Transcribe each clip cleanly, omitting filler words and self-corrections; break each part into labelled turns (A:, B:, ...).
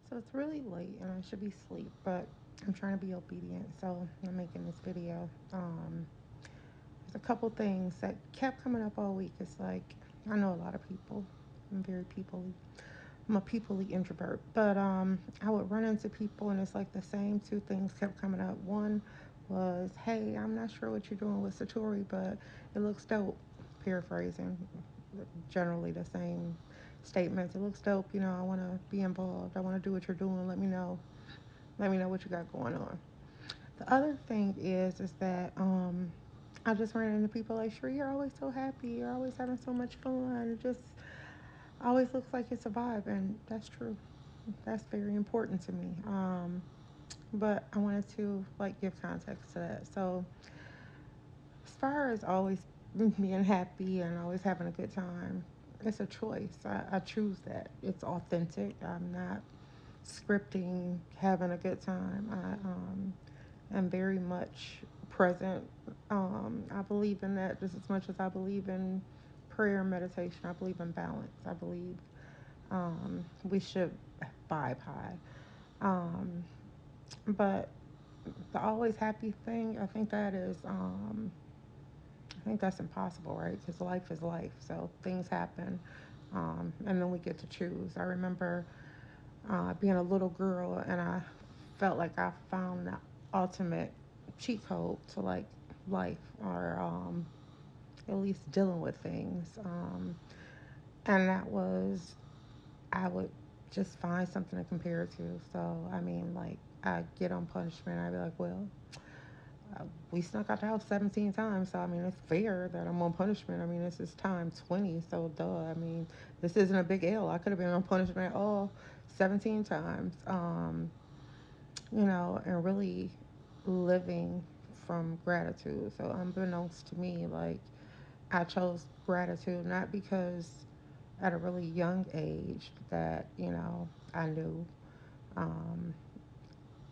A: So it's really late and I should be asleep, but I'm trying to be obedient, so I'm making this video. There's a couple things that kept coming up all week. It's like I know a lot of people. I'm very peoply. I'm a peoply introvert, but I would run into people and it's like the same two things kept coming up. One was, "Hey, I'm not sure what you're doing with Satori, but it looks dope." Paraphrasing, generally the same statements. It looks dope. I want to be involved. I want to do what you're doing. Let me know. Let me know what you got going on. The other thing is that I just ran into people like, "Sure, you're always so happy. You're always having so much fun. It just always looks like it's a vibe," and that's true. That's very important to me. But I wanted to like give context to that. So as far as always being happy and always having a good time, it's a choice. I choose that. It's authentic. I'm not scripting having a good time. am very much present. I believe in that just as much as I believe in prayer and meditation. I believe in balance. I believe we should vibe high. Um, but the always happy thing, I think that's impossible, right? Because life is life. So things happen, and then we get to choose. I remember being a little girl, and I felt like I found the ultimate cheat code to like life, or at least dealing with things. And that was, I would just find something to compare it to. So I mean, like I get on punishment, I'd be like, well, we snuck out the house 17 times, so I mean, it's fair that I'm on punishment. I mean, this is times 20, so duh. I mean, this isn't a big L. I could have been on punishment all 17 times. And really living from gratitude. So, unbeknownst to me, like, I chose gratitude not because at a really young age that, I knew um,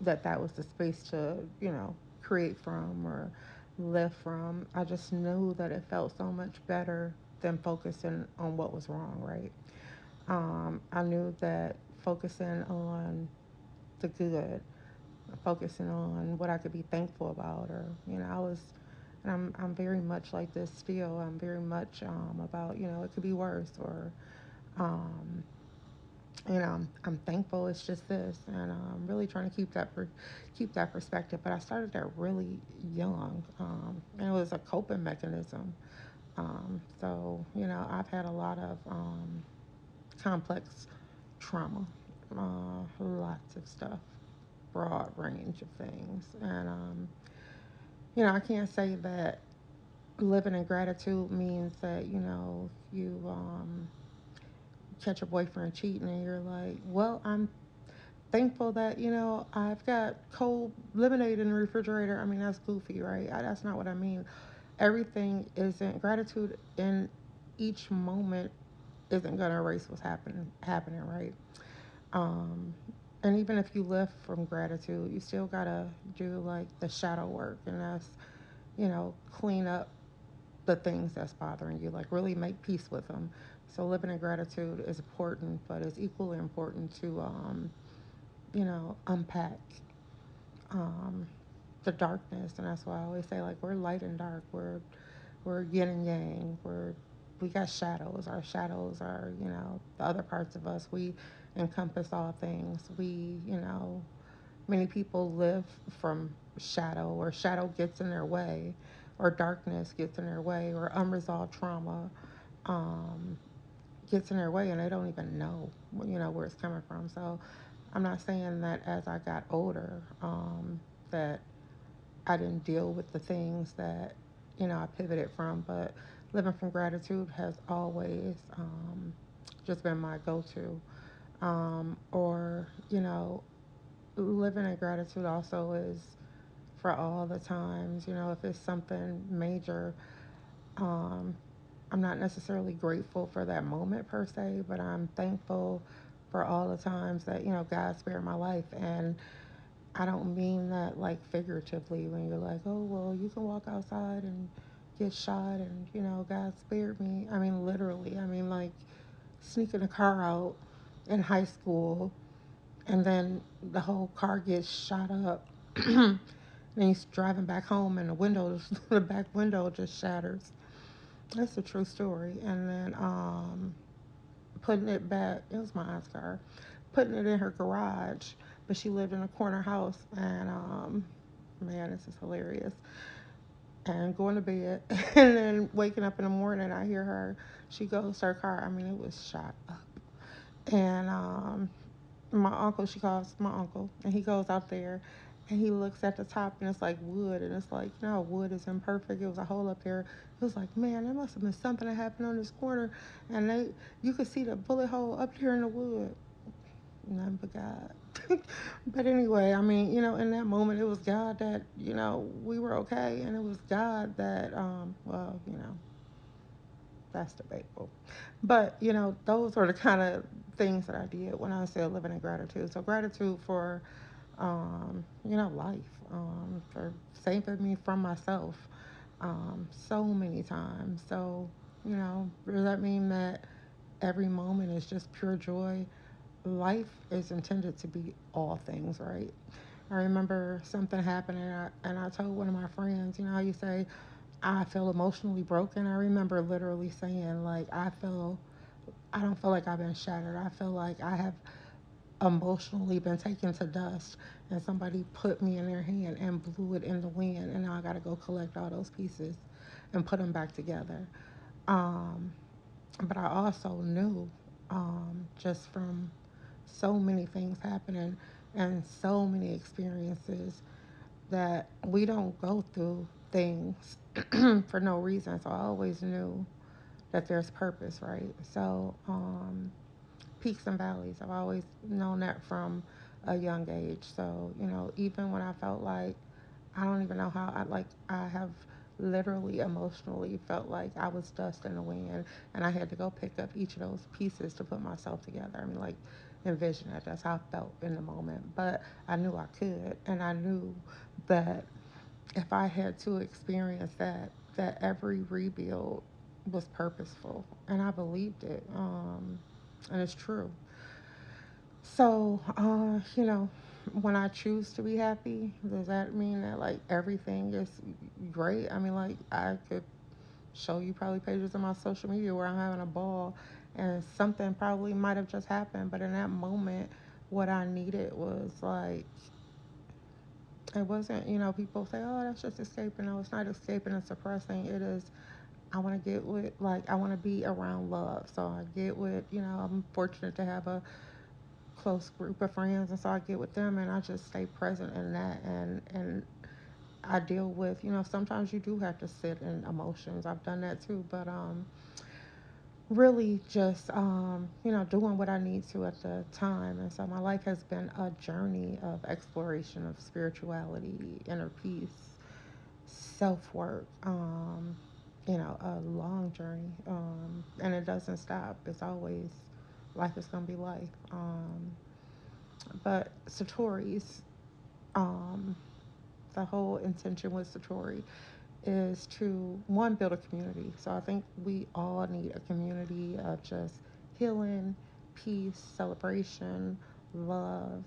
A: that was the space to, create from or live from. I just knew that it felt so much better than focusing on what was wrong, right? I knew that focusing on the good, focusing on what I could be thankful about, or I was, and I'm very much like this still. I'm very much about it could be worse, or um, I'm thankful it's just this, and I'm really trying to keep that perspective. But I started that really young, and it was a coping mechanism. I've had a lot of complex trauma, lots of stuff, broad range of things, and I can't say that living in gratitude means that you catch a boyfriend cheating and you're like, well, I'm thankful that I've got cold lemonade in the refrigerator. I mean, that's goofy, right? That's not what I mean. Everything isn't gratitude in each moment isn't gonna erase what's happening, right? Um, and even if you live from gratitude, you still gotta do like the shadow work, and that's clean up the things that's bothering you, like really make peace with them. So living in gratitude is important, but it's equally important to unpack um, the darkness, and that's why I always say like we're light and dark. We're yin and yang. We got shadows. Our shadows are the other parts of us. We encompass all things. Many people live from shadow, or shadow gets in their way, or darkness gets in their way, or unresolved trauma um, gets in their way, and they don't even know where it's coming from. So I'm not saying that as I got older that I didn't deal with the things that I pivoted from, but living from gratitude has always just been my go-to. Or living in gratitude also is for all the times. If it's something major, um, I'm not necessarily grateful for that moment per se, but I'm thankful for all the times that God spared my life. And I don't mean that like figuratively, when you're like, oh well, you can walk outside and get shot, and God spared me. I mean literally. I mean like sneaking a car out in high school And then the whole car gets shot up. And he's driving back home, and the windows, the back window just shatters. That's a true story. And then putting it back, it was my aunt's car, putting it in her garage, but she lived in a corner house. And man, this is hilarious. And going to bed, and then waking up in the morning, I hear her. She goes to her car. I mean, it was shot up. And my uncle, she calls my uncle, and he goes out there, and he looks at the top, and it's like wood, and it's like, wood is imperfect. It was a hole up there. He was like, man, there must have been something that happened on this corner, and you could see the bullet hole up here in the wood. None but God. But anyway, I mean, in that moment, it was God that, we were okay, and it was God that, well, that's debatable. But, those are the kind of things that I did when I said living in gratitude. So, gratitude for, life, for saving me from myself so many times. So, does that mean that every moment is just pure joy? Life is intended to be all things, right? I remember something happening, and I told one of my friends, how you say, I feel emotionally broken. I remember literally saying, like, I don't feel like I've been shattered. I feel like I have emotionally been taken to dust, and somebody put me in their hand and blew it in the wind, and now I got to go collect all those pieces and put them back together. Um, but I also knew, just from so many things happening and so many experiences, that we don't go through things for no reason. So I always knew that there's purpose, right? So peaks and valleys, I've always known that from a young age. So even when I felt like I don't even know how I have literally emotionally felt like I was dust in the wind, and I had to go pick up each of those pieces to put myself together. I mean, like, envision it. That's how I felt in the moment. But I knew I could, and I knew that if I had to experience that every rebuild was purposeful, and I believed it, and it's true. So, when I choose to be happy, does that mean that like everything is great? I mean, like, I could show you probably pages on my social media where I'm having a ball, and something probably might have just happened, but in that moment, what I needed was like, it wasn't, people say, oh, that's just escaping. No, it's not escaping and suppressing. It is, I want to get with, like, I want to be around love. So I get with, I'm fortunate to have a close group of friends, and so I get with them, and I just stay present in that, and I deal with, sometimes you do have to sit in emotions. I've done that too, but really just doing what I need to at the time. And so my life has been a journey of exploration of spirituality, inner peace, self-work, a long journey, and it doesn't stop. It's always, life is going to be life. But Satori's, um, the whole intention with Satori is to, one, build a community. So I think we all need a community of just healing, peace, celebration, love.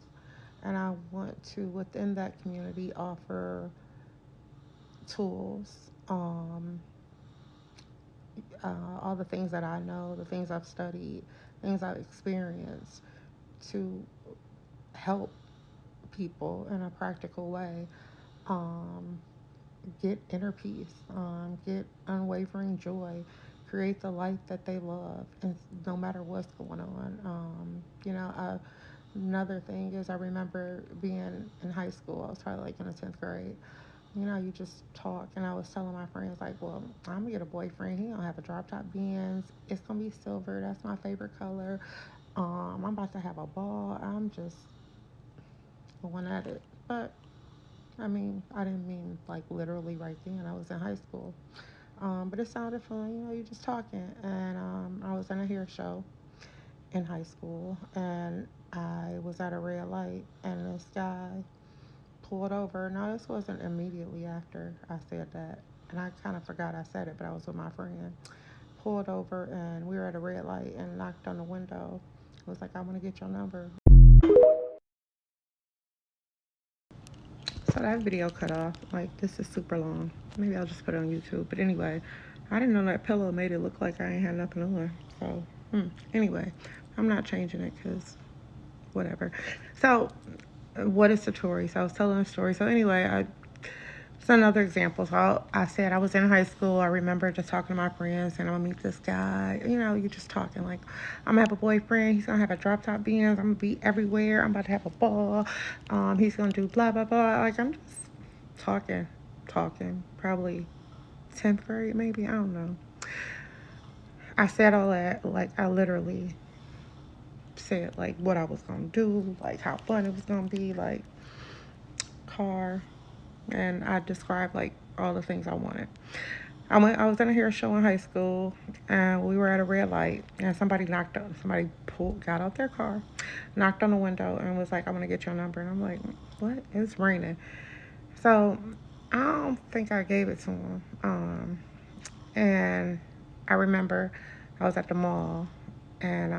A: And I want to, within that community, offer tools, all the things that I know, the things I've studied, things I've experienced, to help people in a practical way um, get inner peace, get unwavering joy, create the life that they love, and no matter what's going on. Another thing is, I remember being in high school. I was probably like in the 10th grade. You just talk, and I was telling my friends, like, well, I'm gonna get a boyfriend. He gonna have a drop top Benz. It's gonna be silver. That's my favorite color. I'm about to have a ball. I'm just going at it. But I mean, I didn't mean like literally right then. I was in high school. But it sounded fun. You're just talking. And I was in a hair show in high school, and I was at a red light, and this guy pulled over. Now, this wasn't immediately after I said that, and I kind of forgot I said it, but I was with my friend. Pulled over, and we were at a red light, and knocked on the window. It was like, I want to get your number. So that video cut off. Like, this is super long. Maybe I'll just put it on YouTube. But anyway, I didn't know that pillow made it look like I ain't had nothing on. So, anyway, I'm not changing it because whatever. So, what is Satori? So I was telling a story. So anyway, it's another example. So I said I was in high school. I remember just talking to my friends, and I'm gonna meet this guy. You know, you're just talking like, I'm gonna have a boyfriend. He's gonna have a drop top Benz. I'm gonna be everywhere. I'm about to have a ball. He's gonna do blah blah blah. Like, I'm just talking. Probably 10th grade, maybe. I don't know. I said all that. Like, I literally said like what I was gonna do, like how fun it was gonna be, like car, and I described like all the things I wanted. I was in a hair show in high school, and we were at a red light, and somebody got out their car, knocked on the window, and was like, "I want to get your number." And I'm like, "What? It's raining." So I don't think I gave it to him. And I remember I was at the mall, and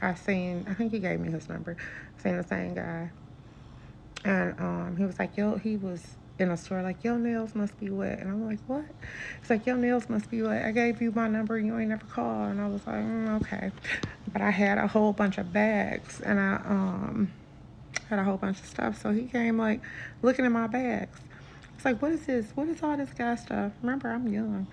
A: I think he gave me his number. I seen the same guy, and he was like, he was in a store like, "Your nails must be wet." And I'm like, "What?" He's like, "Your nails must be wet. I gave you my number and you ain't never called." And I was like, "Okay." But I had a whole bunch of bags, and I had a whole bunch of stuff. So he came like looking at my bags. It's like, "What is this? What is all this guy stuff?" Remember, I'm young.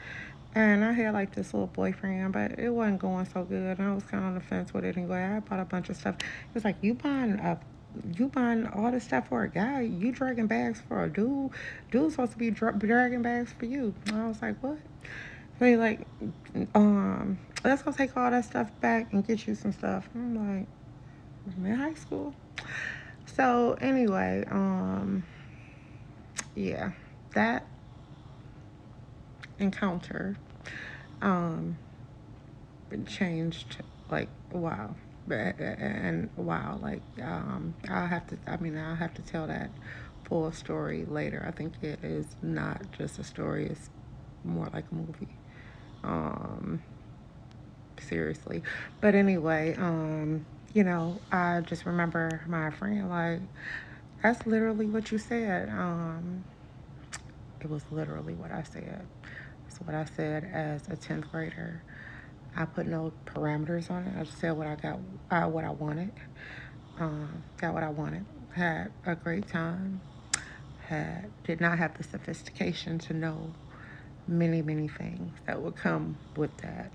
A: And I had like this little boyfriend, but it wasn't going so good. And I was kind of on the fence with it anyway. I bought a bunch of stuff. He was like, you buying all this stuff for a guy? You dragging bags for a dude? Dude's supposed to be dragging bags for you." And I was like, "What?" So he like, let's go take all that stuff back and get you some stuff. And I'm like, I'm in high school. So anyway, yeah, that encounter um changed, like, wow. And wow, like, I'll have to tell that full story later. I think it is not just a story, it's more like a movie. um Seriously. But anyway, I just remember my friend like, "That's literally what you said." It was literally what I said. It's what I said as a 10th grader. I put no parameters on it. I just said what I got, what I wanted. Got what I wanted. Had a great time. Did not have the sophistication to know many things that would come with that,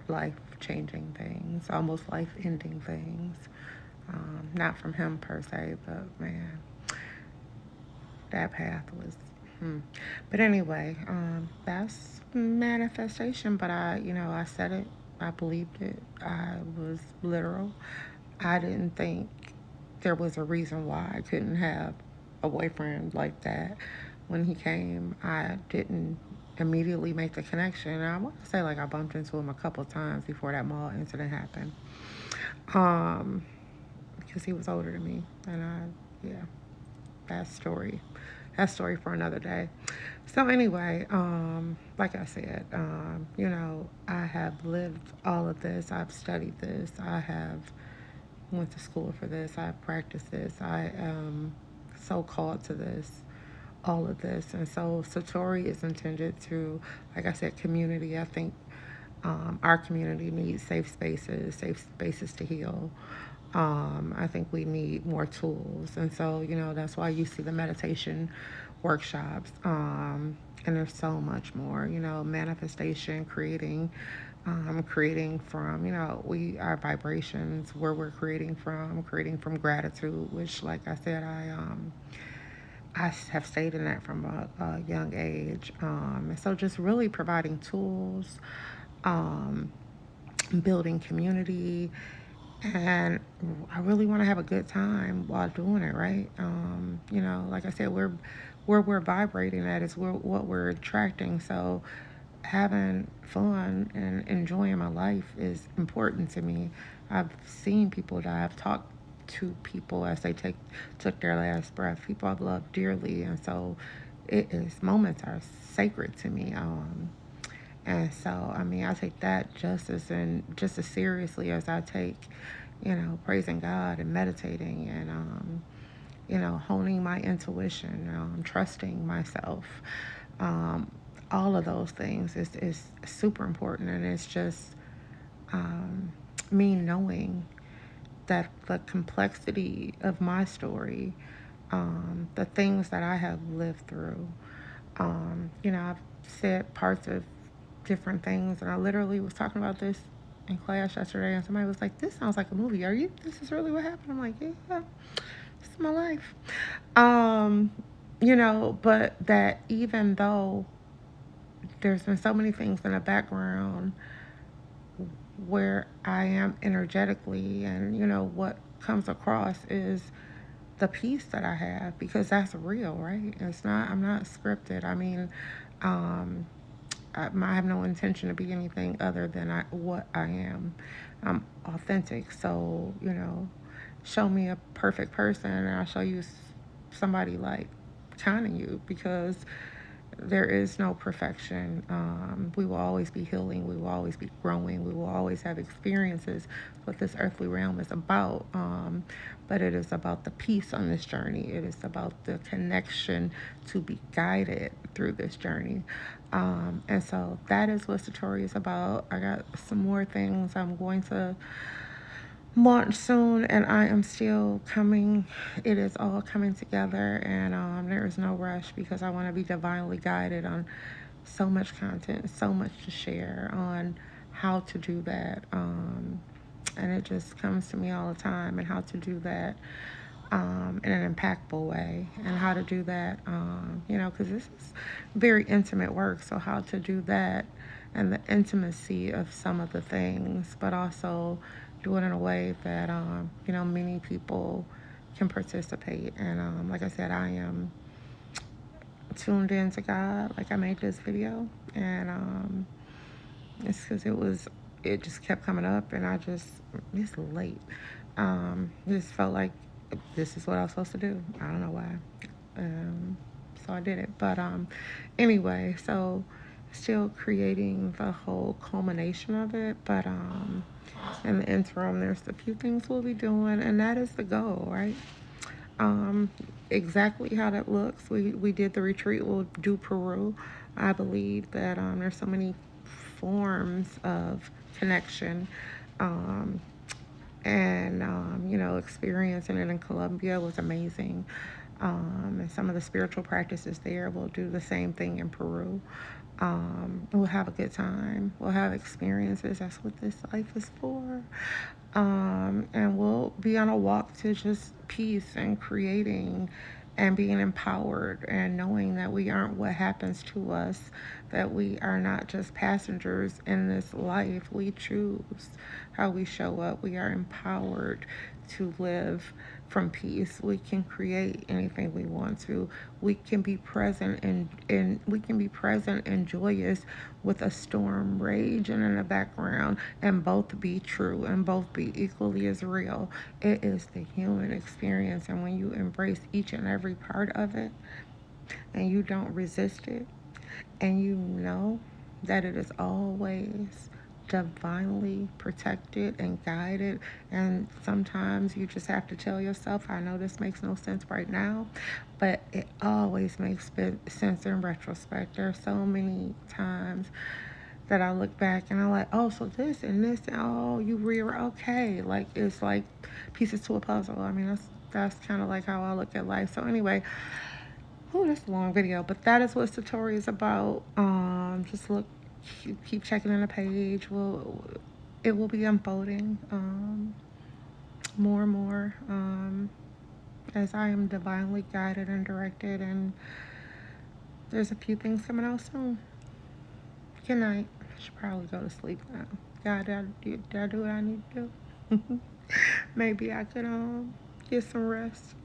A: life changing things, almost life ending things. Not from him per se, but man, that path was. But anyway, that's manifestation. But I said it. I believed it. I was literal. I didn't think there was a reason why I couldn't have a boyfriend like that. When he came, I didn't immediately make the connection. And I want to say like I bumped into him a couple times before that mall incident happened. Because he was older than me, and yeah, that story. That story for another day. So anyway, like I said, I have lived all of this. I've studied this. I have went to school for this. I've practiced this. I am so called to this, all of this. And so Satori is intended to, like I said, community. I think our community needs safe spaces to heal. I think we need more tools. And so, that's why you see the meditation workshops. And there's so much more, manifestation, creating from, our vibrations, where we're creating from gratitude, which, like I said, I have stayed in that from a young age. And so just really providing tools, um, building community, and I really want to have a good time while doing it, right? Like I said, where we're vibrating at is what we're attracting. So having fun and enjoying my life is important to me. I've seen people die. I've talked to people as they took their last breath. People I've loved dearly, and so moments are sacred to me. And so, I take that just as seriously as I take, praising God and meditating and honing my intuition, trusting myself. Um, all of those things is super important. And it's just um, me knowing that the complexity of my story, the things that I have lived through. I've said parts of different things, and I literally was talking about this in class yesterday, and somebody was like, "This sounds like a movie. Are you? This is really what happened?" I'm like, "Yeah, this is my life." Um, but that even though there's been so many things in the background where I am energetically, and what comes across is the peace that I have, because that's real, right? It's not. I'm not scripted. I mean, um, I have no intention to be anything other than what I am. I'm authentic. So, show me a perfect person, and I'll show you somebody like kind of you, because there is no perfection. We will always be healing. We will always be growing. We will always have experiences. What this earthly realm is about. But it is about the peace on this journey. It is about the connection to be guided through this journey. And so that is what Satori is about. I got some more things I'm going to launch soon, and I am still coming. It is all coming together, and there is no rush, because I want to be divinely guided on so much content, so much to share on how to do that. And it just comes to me all the time, and how to do that in an impactful way, and how to do that, because this is very intimate work. So, how to do that and the intimacy of some of the things, but also do it in a way that, many people can participate. And like I said, I am tuned in to God. Like, I made this video, and it's because it just kept coming up, and it's late. Just felt like this is what I was supposed to do. I don't know why. So I did it. But anyway, so still creating the whole culmination of it. But in the interim, there's a few things we'll be doing, and that is the goal, right? Um, exactly how that looks. We did the retreat. We'll do Peru. I believe that there's so many forms of connection. Um, and experiencing it in Colombia was amazing. And some of the spiritual practices there, will do the same thing in Peru. We'll have a good time. We'll have experiences. That's what this life is for. And we'll be on a walk to just peace and creating and being empowered, and knowing that we aren't what happens to us, that we are not just passengers in this life. We choose how we show up. We are empowered to live from peace. We can create anything we want to. We can be present, and we can be present and joyous with a storm raging in the background, and both be true, and both be equally as real. It is the human experience, and when you embrace each and every part of it, and you don't resist it, and you know that it is always divinely protected and guided. And sometimes you just have to tell yourself, I know this makes no sense right now, but it always makes sense in retrospect. There are so many times that I look back and I'm like, oh, so this and this, and oh, you okay. Like, it's like pieces to a puzzle. I mean, that's kind of like how I look at life. So anyway, oh, that's a long video, but that is what Satori is about. Just keep checking in the page. It will be unfolding more and more as I am divinely guided and directed, and there's a few things coming out soon. Good night. I should probably go to sleep now. God, did I do what I need to do? Maybe I could get some rest.